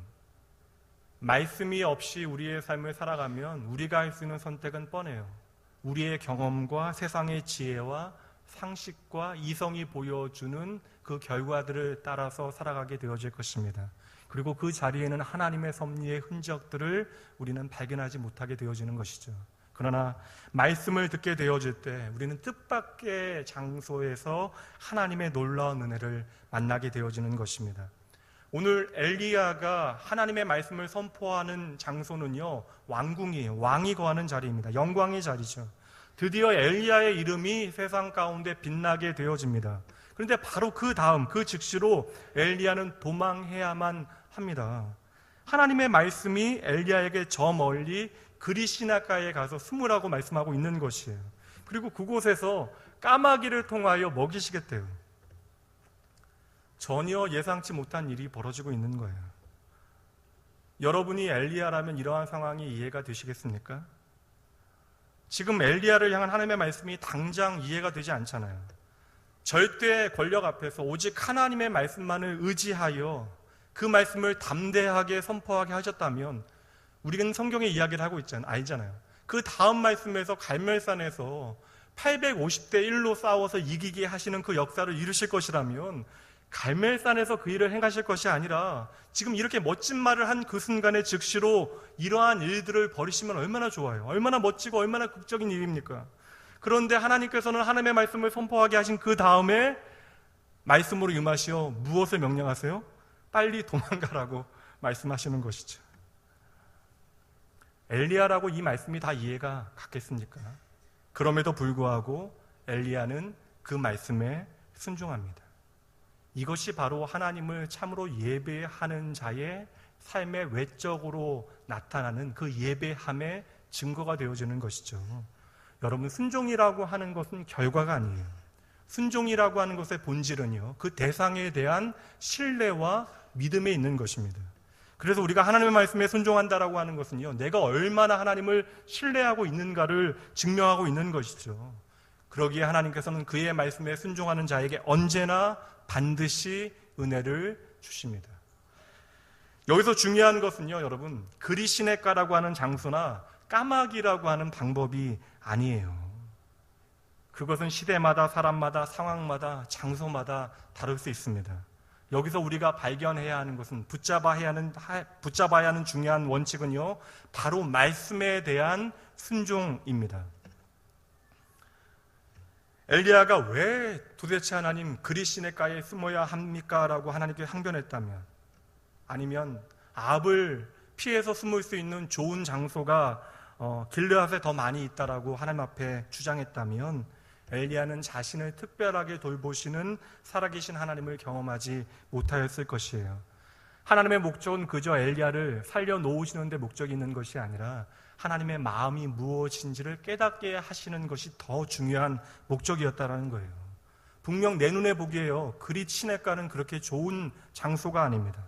말씀이 없이 우리의 삶을 살아가면 우리가 할 수 있는 선택은 뻔해요. 우리의 경험과 세상의 지혜와 상식과 이성이 보여주는 그 결과들을 따라서 살아가게 되어질 것입니다. 그리고 그 자리에는 하나님의 섭리의 흔적들을 우리는 발견하지 못하게 되어지는 것이죠. 그러나 말씀을 듣게 되어질 때 우리는 뜻밖의 장소에서 하나님의 놀라운 은혜를 만나게 되어지는 것입니다. 오늘 엘리야가 하나님의 말씀을 선포하는 장소는요, 왕궁이에요. 왕이 거하는 자리입니다. 영광의 자리죠. 드디어 엘리야의 이름이 세상 가운데 빛나게 되어집니다. 그런데 바로 그 다음, 그 즉시로 엘리야는 도망해야만 합니다. 하나님의 말씀이 엘리야에게 저 멀리 그리시나가에 가서 숨으라고 말씀하고 있는 것이에요. 그리고 그곳에서 까마귀를 통하여 먹이시겠대요. 전혀 예상치 못한 일이 벌어지고 있는 거예요. 여러분이 엘리야라면 이러한 상황이 이해가 되시겠습니까? 지금 엘리야를 향한 하나님의 말씀이 당장 이해가 되지 않잖아요. 절대 권력 앞에서 오직 하나님의 말씀만을 의지하여 그 말씀을 담대하게 선포하게 하셨다면 우리는 성경의 이야기를 하고 알잖아요. 그 다음 말씀에서 갈멜산에서 850대 1로 싸워서 이기게 하시는 그 역사를 이루실 것이라면 갈멜산에서 그 일을 행하실 것이 아니라 지금 이렇게 멋진 말을 한 그 순간에 즉시로 이러한 일들을 벌이시면 얼마나 좋아요. 얼마나 멋지고 얼마나 극적인 일입니까? 그런데 하나님께서는 하나님의 말씀을 선포하게 하신 그 다음에 말씀으로 임하시어 무엇을 명령하세요? 빨리 도망가라고 말씀하시는 것이죠. 엘리야라고 이 말씀이 다 이해가 갔겠습니까? 그럼에도 불구하고 엘리야는 그 말씀에 순종합니다. 이것이 바로 하나님을 참으로 예배하는 자의 삶의 외적으로 나타나는 그 예배함의 증거가 되어지는 것이죠. 여러분, 순종이라고 하는 것은 결과가 아니에요. 순종이라고 하는 것의 본질은요, 그 대상에 대한 신뢰와 믿음에 있는 것입니다. 그래서 우리가 하나님의 말씀에 순종한다라고 하는 것은요, 내가 얼마나 하나님을 신뢰하고 있는가를 증명하고 있는 것이죠. 그러기에 하나님께서는 그의 말씀에 순종하는 자에게 언제나 반드시 은혜를 주십니다. 여기서 중요한 것은요, 여러분, 그리시네가라고 하는 장소나 까마귀라고 하는 방법이 아니에요. 그것은 시대마다 사람마다 상황마다 장소마다 다를 수 있습니다. 여기서 우리가 발견해야 하는 것은 붙잡아야 하는 중요한 원칙은요, 바로 말씀에 대한 순종입니다. 엘리야가 왜 도대체 하나님 그리시네가에 숨어야 합니까? 라고 하나님께 항변했다면, 아니면 아합을 피해서 숨을 수 있는 좋은 장소가 길르앗에 더 많이 있다라고 하나님 앞에 주장했다면, 엘리야는 자신을 특별하게 돌보시는 살아계신 하나님을 경험하지 못하였을 것이에요. 하나님의 목적은 그저 엘리야를 살려놓으시는 데 목적이 있는 것이 아니라 하나님의 마음이 무엇인지를 깨닫게 하시는 것이 더 중요한 목적이었다라는 거예요. 분명 내 눈에 보기에요, 그리시네가는 그렇게 좋은 장소가 아닙니다.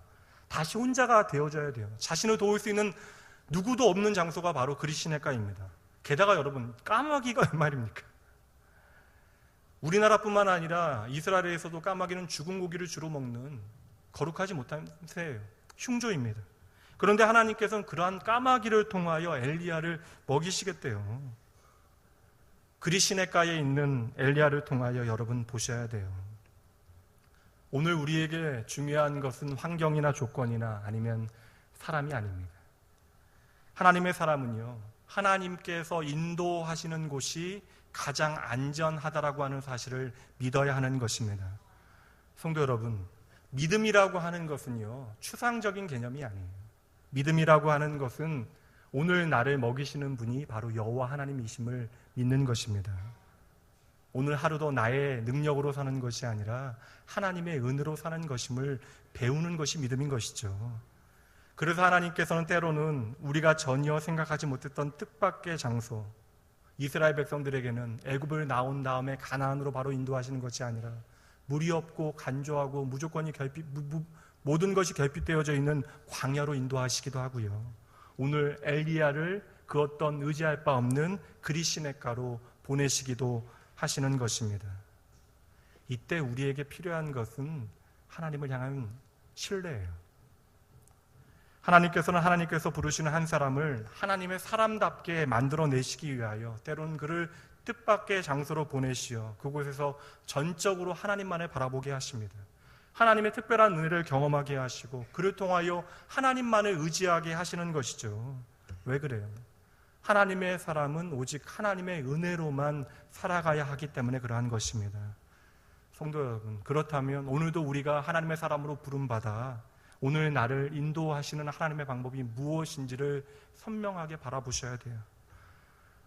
다시 혼자가 되어져야 돼요. 자신을 도울 수 있는 누구도 없는 장소가 바로 그리시네가입니다. 게다가 여러분, 까마귀가 웬 말입니까? 우리나라뿐만 아니라 이스라엘에서도 까마귀는 죽은 고기를 주로 먹는 거룩하지 못한 새예요. 흉조입니다. 그런데 하나님께서는 그러한 까마귀를 통하여 엘리야를 먹이시겠대요. 그리시네가에 있는 엘리야를 통하여 여러분 보셔야 돼요. 오늘 우리에게 중요한 것은 환경이나 조건이나 아니면 사람이 아닙니다. 하나님의 사람은요, 하나님께서 인도하시는 곳이 가장 안전하다라고 하는 사실을 믿어야 하는 것입니다. 성도 여러분, 믿음이라고 하는 것은요, 추상적인 개념이 아니에요. 믿음이라고 하는 것은 오늘 나를 먹이시는 분이 바로 여호와 하나님이심을 믿는 것입니다. 오늘 하루도 나의 능력으로 사는 것이 아니라 하나님의 은혜로 사는 것임을 배우는 것이 믿음인 것이죠. 그래서 하나님께서는 때로는 우리가 전혀 생각하지 못했던 뜻밖의 장소, 이스라엘 백성들에게는 애굽을 나온 다음에 가나안으로 바로 인도하시는 것이 아니라 물이 없고 간조하고 모든 것이 결핍되어져 있는 광야로 인도하시기도 하고요. 오늘 엘리야를 그 어떤 의지할 바 없는 그리시네가로 보내시기도 하시는 것입니다. 이때 우리에게 필요한 것은 하나님을 향한 신뢰예요. 하나님께서 부르시는 한 사람을 하나님의 사람답게 만들어내시기 위하여 때로는 그를 뜻밖의 장소로 보내시어 그곳에서 전적으로 하나님만을 바라보게 하십니다. 하나님의 특별한 은혜를 경험하게 하시고 그를 통하여 하나님만을 의지하게 하시는 것이죠. 왜 그래요? 하나님의 사람은 오직 하나님의 은혜로만 살아가야 하기 때문에 그러한 것입니다. 성도 여러분, 그렇다면 오늘도 우리가 하나님의 사람으로 부름받아 오늘 나를 인도하시는 하나님의 방법이 무엇인지를 선명하게 바라보셔야 돼요.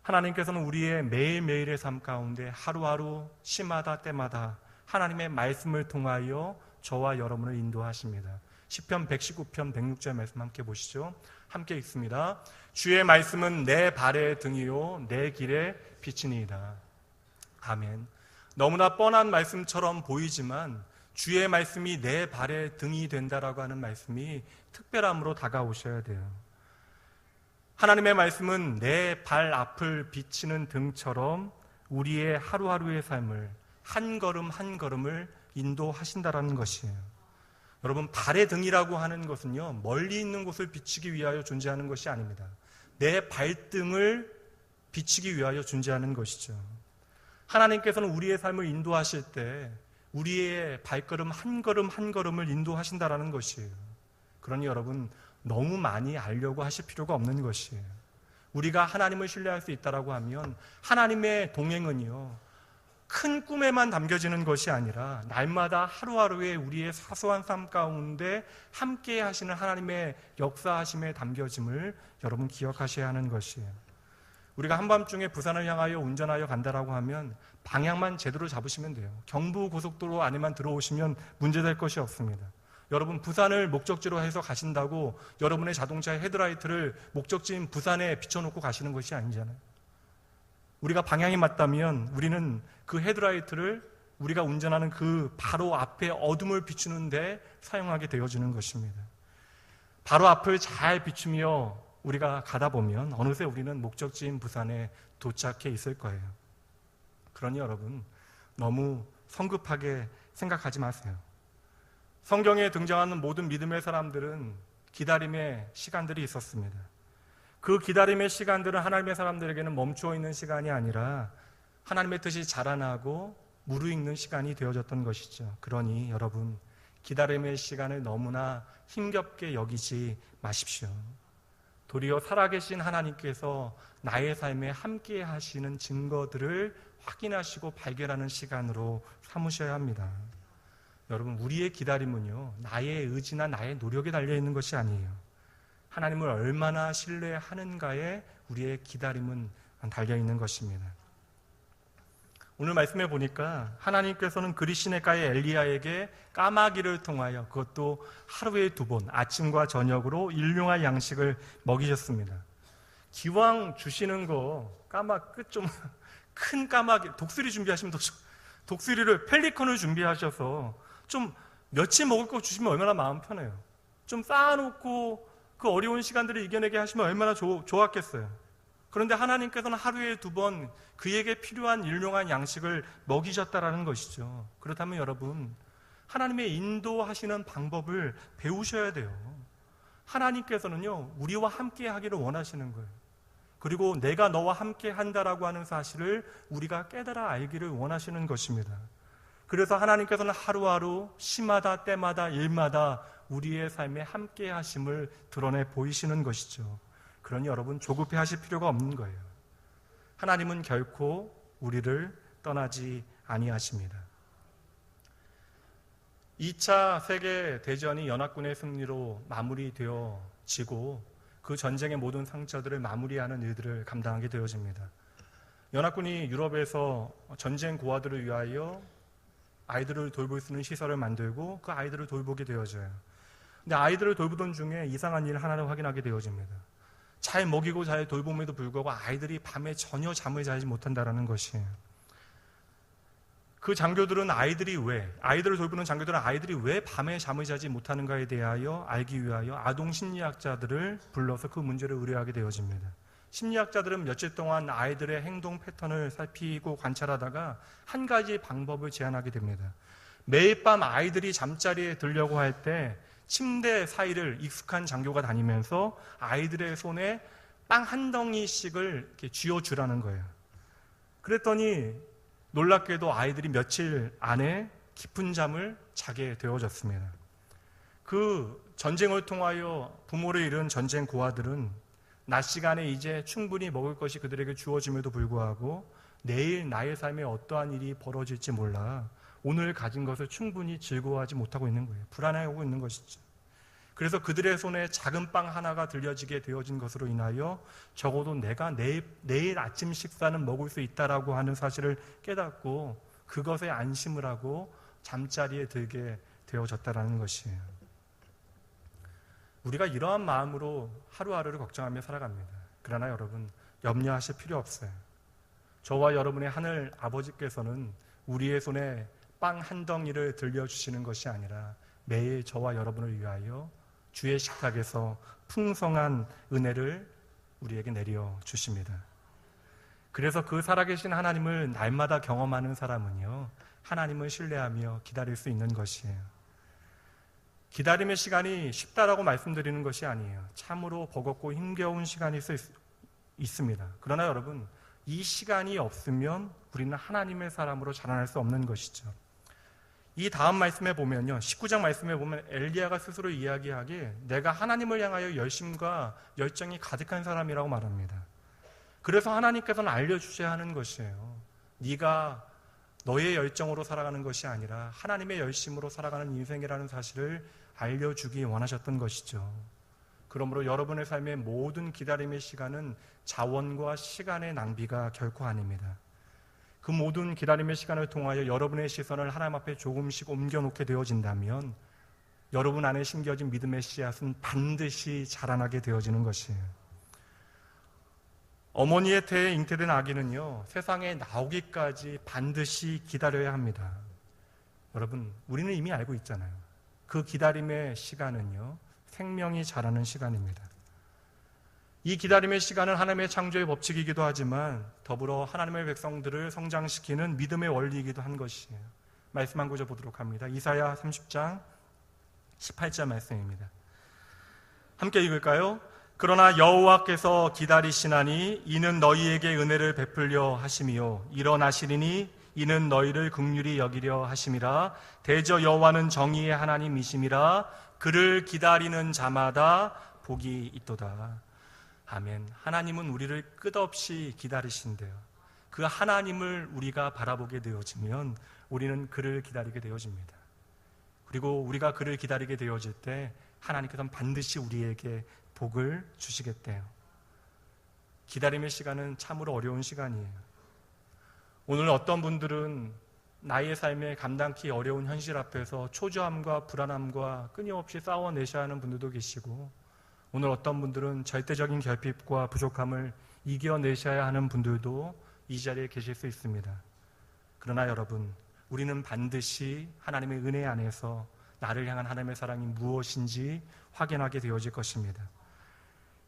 하나님께서는 우리의 매일매일의 삶 가운데 하루하루 시마다 때마다 하나님의 말씀을 통하여 저와 여러분을 인도하십니다. 시편 119편 106절 말씀 함께 보시죠. 함께 읽습니다. 주의 말씀은 내 발의 등이요 내 길의 빛이니이다. 아멘. 너무나 뻔한 말씀처럼 보이지만 주의 말씀이 내 발의 등이 된다라고 하는 말씀이 특별함으로 다가오셔야 돼요. 하나님의 말씀은 내 발 앞을 비치는 등처럼 우리의 하루하루의 삶을 한 걸음 한 걸음을 인도하신다라는 것이에요. 여러분, 발의 등이라고 하는 것은요, 멀리 있는 곳을 비치기 위하여 존재하는 것이 아닙니다. 내 발등을 비치기 위하여 존재하는 것이죠. 하나님께서는 우리의 삶을 인도하실 때 우리의 발걸음 한 걸음 한 걸음을 인도하신다라는 것이에요. 그러니 여러분, 너무 많이 알려고 하실 필요가 없는 것이에요. 우리가 하나님을 신뢰할 수 있다라고 하면 하나님의 동행은요, 큰 꿈에만 담겨지는 것이 아니라 날마다 하루하루의 우리의 사소한 삶 가운데 함께 하시는 하나님의 역사하심에 담겨짐을 여러분 기억하셔야 하는 것이에요. 우리가 한밤중에 부산을 향하여 운전하여 간다라고 하면 방향만 제대로 잡으시면 돼요. 경부고속도로 안에만 들어오시면 문제될 것이 없습니다. 여러분, 부산을 목적지로 해서 가신다고 여러분의 자동차의 헤드라이트를 목적지인 부산에 비춰놓고 가시는 것이 아니잖아요. 우리가 방향이 맞다면 우리는 그 헤드라이트를 우리가 운전하는 그 바로 앞에 어둠을 비추는데 사용하게 되어지는 것입니다. 바로 앞을 잘 비추며 우리가 가다 보면 어느새 우리는 목적지인 부산에 도착해 있을 거예요. 그러니 여러분, 너무 성급하게 생각하지 마세요. 성경에 등장하는 모든 믿음의 사람들은 기다림의 시간들이 있었습니다. 그 기다림의 시간들은 하나님의 사람들에게는 멈추어 있는 시간이 아니라 하나님의 뜻이 자라나고 무르익는 시간이 되어졌던 것이죠. 그러니 여러분, 기다림의 시간을 너무나 힘겹게 여기지 마십시오. 도리어 살아계신 하나님께서 나의 삶에 함께 하시는 증거들을 확인하시고 발견하는 시간으로 삼으셔야 합니다. 여러분, 우리의 기다림은요, 나의 의지나 나의 노력에 달려있는 것이 아니에요. 하나님을 얼마나 신뢰하는가에 우리의 기다림은 달려있는 것입니다. 오늘 말씀해 보니까 하나님께서는 그리시네가의 엘리야에게 까마귀를 통하여 그것도 하루에 2번 아침과 저녁으로 일용할 양식을 먹이셨습니다. 기왕 주시는 거 좀 큰 까마귀, 독수리 준비하시면 독수리를 펠리컨을 준비하셔서 좀 며칠 먹을 거 주시면 얼마나 마음 편해요. 좀 쌓아놓고 그 어려운 시간들을 이겨내게 하시면 얼마나 좋았겠어요. 그런데 하나님께서는 하루에 2번 그에게 필요한 일용한 양식을 먹이셨다라는 것이죠. 그렇다면 여러분, 하나님의 인도하시는 방법을 배우셔야 돼요. 하나님께서는요, 우리와 함께 하기를 원하시는 거예요. 그리고 내가 너와 함께 한다라고 하는 사실을 우리가 깨달아 알기를 원하시는 것입니다. 그래서 하나님께서는 하루하루 시마다 때마다 일마다 우리의 삶에 함께 하심을 드러내 보이시는 것이죠. 그러니 여러분, 조급해 하실 필요가 없는 거예요. 하나님은 결코 우리를 떠나지 아니하십니다. 2차 세계대전이 연합군의 승리로 마무리되어지고 그 전쟁의 모든 상처들을 마무리하는 일들을 감당하게 되어집니다. 연합군이 유럽에서 전쟁 고아들을 위하여 아이들을 돌볼 수 있는 시설을 만들고 그 아이들을 돌보게 되어져요. 근데 아이들을 돌보던 중에 이상한 일 하나를 확인하게 되어집니다. 잘 먹이고 잘 돌봄에도 불구하고 아이들이 밤에 전혀 잠을 자지 못한다는 것이에요. 그 장교들은 아이들을 돌보는 장교들은 아이들이 왜 밤에 잠을 자지 못하는가에 대하여 알기 위하여 아동 심리학자들을 불러서 그 문제를 의뢰하게 되어집니다. 심리학자들은 며칠 동안 아이들의 행동 패턴을 살피고 관찰하다가 한 가지 방법을 제안하게 됩니다. 매일 밤 아이들이 잠자리에 들려고 할 때 침대 사이를 익숙한 장교가 다니면서 아이들의 손에 빵 한 덩이씩을 이렇게 쥐어주라는 거예요. 그랬더니 놀랍게도 아이들이 며칠 안에 깊은 잠을 자게 되어졌습니다. 그 전쟁을 통하여 부모를 잃은 전쟁 고아들은 낮 시간에 이제 충분히 먹을 것이 그들에게 주어짐에도 불구하고 내일 나의 삶에 어떠한 일이 벌어질지 몰라 오늘 가진 것을 충분히 즐거워하지 못하고 있는 거예요. 불안해하고 있는 것이죠. 그래서 그들의 손에 작은 빵 하나가 들려지게 되어진 것으로 인하여 적어도 내가 내일 아침 식사는 먹을 수 있다라고 하는 사실을 깨닫고 그것에 안심을 하고 잠자리에 들게 되어졌다라는 것이에요. 우리가 이러한 마음으로 하루하루를 걱정하며 살아갑니다. 그러나 여러분, 염려하실 필요 없어요. 저와 여러분의 하늘 아버지께서는 우리의 손에 빵 한 덩이를 들려주시는 것이 아니라 매일 저와 여러분을 위하여 주의 식탁에서 풍성한 은혜를 우리에게 내려주십니다. 그래서 그 살아계신 하나님을 날마다 경험하는 사람은요, 하나님을 신뢰하며 기다릴 수 있는 것이에요. 기다림의 시간이 쉽다라고 말씀드리는 것이 아니에요. 참으로 버겁고 힘겨운 시간이 있습니다. 그러나 여러분, 이 시간이 없으면 우리는 하나님의 사람으로 자라날 수 없는 것이죠. 이 다음 말씀에 보면요, 19장 말씀에 보면 엘리야가 스스로 이야기하기에 내가 하나님을 향하여 열심과 열정이 가득한 사람이라고 말합니다. 그래서 하나님께서는 알려주셔야 하는 것이에요. 네가 너의 열정으로 살아가는 것이 아니라 하나님의 열심으로 살아가는 인생이라는 사실을 알려주기 원하셨던 것이죠. 그러므로 여러분의 삶의 모든 기다림의 시간은 자원과 시간의 낭비가 결코 아닙니다. 그 모든 기다림의 시간을 통하여 여러분의 시선을 하나님 앞에 조금씩 옮겨놓게 되어진다면 여러분 안에 심겨진 믿음의 씨앗은 반드시 자라나게 되어지는 것이에요. 어머니의 태에 잉태된 아기는요, 세상에 나오기까지 반드시 기다려야 합니다. 여러분, 우리는 이미 알고 있잖아요. 그 기다림의 시간은요, 생명이 자라는 시간입니다. 이 기다림의 시간은 하나님의 창조의 법칙이기도 하지만 더불어 하나님의 백성들을 성장시키는 믿음의 원리이기도 한 것이에요. 말씀 한 구절 보도록 합니다. 이사야 30장 18절 말씀입니다. 함께 읽을까요? 그러나 여호와께서 기다리시나니 이는 너희에게 은혜를 베풀려 하심이요 일어나시리니 이는 너희를 긍휼히 여기려 하심이라. 대저 여호와는 정의의 하나님이심이라. 그를 기다리는 자마다 복이 있도다. 아멘. 하나님은 우리를 끝없이 기다리신대요. 그 하나님을 우리가 바라보게 되어지면 우리는 그를 기다리게 되어집니다. 그리고 우리가 그를 기다리게 되어질 때 하나님께서는 반드시 우리에게 복을 주시겠대요. 기다림의 시간은 참으로 어려운 시간이에요. 오늘 어떤 분들은 나의 삶에 감당키 어려운 현실 앞에서 초조함과 불안함과 끊임없이 싸워내셔야 하는 분들도 계시고, 오늘 어떤 분들은 절대적인 결핍과 부족함을 이겨내셔야 하는 분들도 이 자리에 계실 수 있습니다. 그러나 여러분, 우리는 반드시 하나님의 은혜 안에서 나를 향한 하나님의 사랑이 무엇인지 확인하게 되어질 것입니다.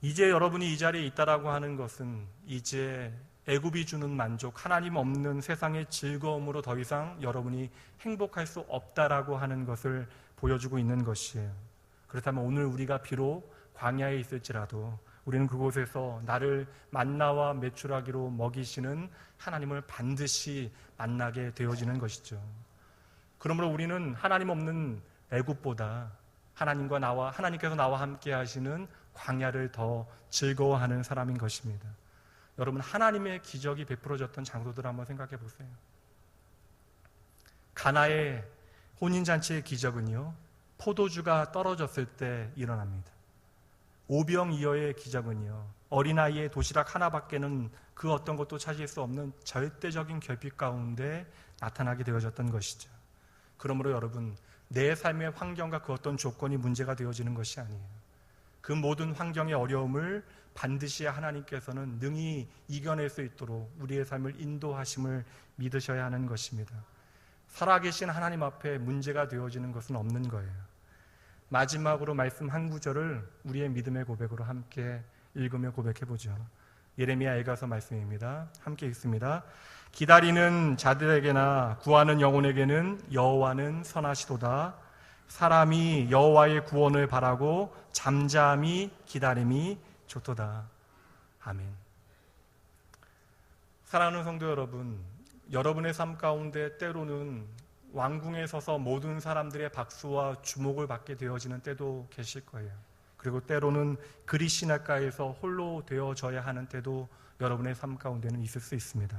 이제 여러분이 이 자리에 있다라고 하는 것은 이제 애굽이 주는 만족, 하나님 없는 세상의 즐거움으로 더 이상 여러분이 행복할 수 없다라고 하는 것을 보여주고 있는 것이에요. 그렇다면 오늘 우리가 비록 광야에 있을지라도 우리는 그곳에서 나를 만나와 메추라기로 먹이시는 하나님을 반드시 만나게 되어지는 것이죠. 그러므로 우리는 하나님 없는 애굽보다 하나님께서 나와 함께 하시는 광야를 더 즐거워하는 사람인 것입니다. 여러분, 하나님의 기적이 베풀어졌던 장소들 한번 생각해 보세요. 가나의 혼인잔치의 기적은요, 포도주가 떨어졌을 때 일어납니다. 오병이어의 기적은요, 어린아이의 도시락 하나밖에는 그 어떤 것도 찾을 수 없는 절대적인 결핍 가운데 나타나게 되어졌던 것이죠. 그러므로 여러분, 내 삶의 환경과 그 어떤 조건이 문제가 되어지는 것이 아니에요. 그 모든 환경의 어려움을 반드시 하나님께서는 능히 이겨낼 수 있도록 우리의 삶을 인도하심을 믿으셔야 하는 것입니다. 살아계신 하나님 앞에 문제가 되어지는 것은 없는 거예요. 마지막으로 말씀 한 구절을 우리의 믿음의 고백으로 함께 읽으며 고백해보죠. 예레미야 에가서 말씀입니다. 함께 읽습니다. 기다리는 자들에게나 구하는 영혼에게는 여호와는 선하시도다. 사람이 여호와의 구원을 바라고 잠잠히 기다림이 좋도다. 아멘. 사랑하는 성도 여러분, 여러분의 삶 가운데 때로는 왕궁에 서서 모든 사람들의 박수와 주목을 받게 되어지는 때도 계실 거예요. 그리고 때로는 그리 시냇가에서 홀로 되어져야 하는 때도 여러분의 삶 가운데는 있을 수 있습니다.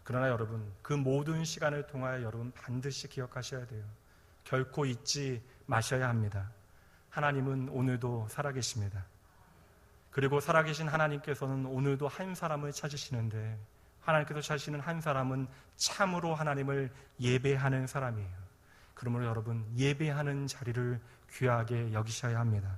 그러나 여러분, 그 모든 시간을 통하여 여러분 반드시 기억하셔야 돼요. 결코 잊지 마셔야 합니다. 하나님은 오늘도 살아계십니다. 그리고 살아계신 하나님께서는 오늘도 한 사람을 찾으시는데, 하나님께서 찾으시는 한 사람은 참으로 하나님을 예배하는 사람이에요. 그러므로 여러분, 예배하는 자리를 귀하게 여기셔야 합니다.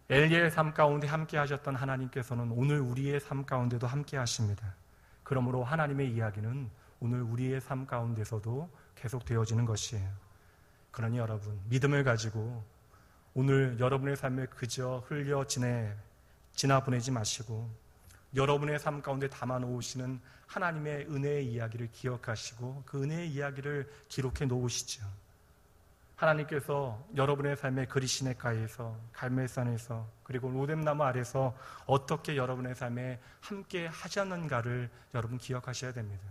엘리의 삶 가운데 함께 하셨던 하나님께서는 오늘 우리의 삶 가운데도 함께 하십니다. 그러므로 하나님의 이야기는 오늘 우리의 삶 가운데서도 계속 되어지는 것이에요. 그러니 여러분, 믿음을 가지고 오늘 여러분의 삶을 그저 흘려 지나 보내지 마시고 여러분의 삶 가운데 담아 놓으시는 하나님의 은혜의 이야기를 기억하시고 그 은혜의 이야기를 기록해 놓으시죠. 하나님께서 여러분의 삶의 그리시네가에서, 갈멜산에서, 그리고 로뎀나무 아래서 어떻게 여러분의 삶에 함께 하셨는가를 여러분 기억하셔야 됩니다.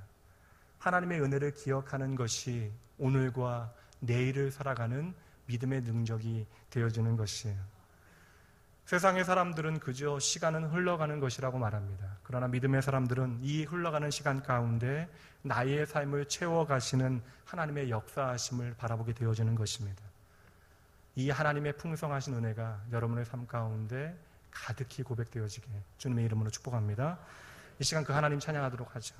하나님의 은혜를 기억하는 것이 오늘과 내일을 살아가는 믿음의 능력이 되어지는 것이에요. 세상의 사람들은 그저 시간은 흘러가는 것이라고 말합니다. 그러나 믿음의 사람들은 이 흘러가는 시간 가운데 나의 삶을 채워가시는 하나님의 역사하심을 바라보게 되어지는 것입니다. 이 하나님의 풍성하신 은혜가 여러분의 삶 가운데 가득히 고백되어지게 주님의 이름으로 축복합니다. 이 시간 그 하나님 찬양하도록 하죠.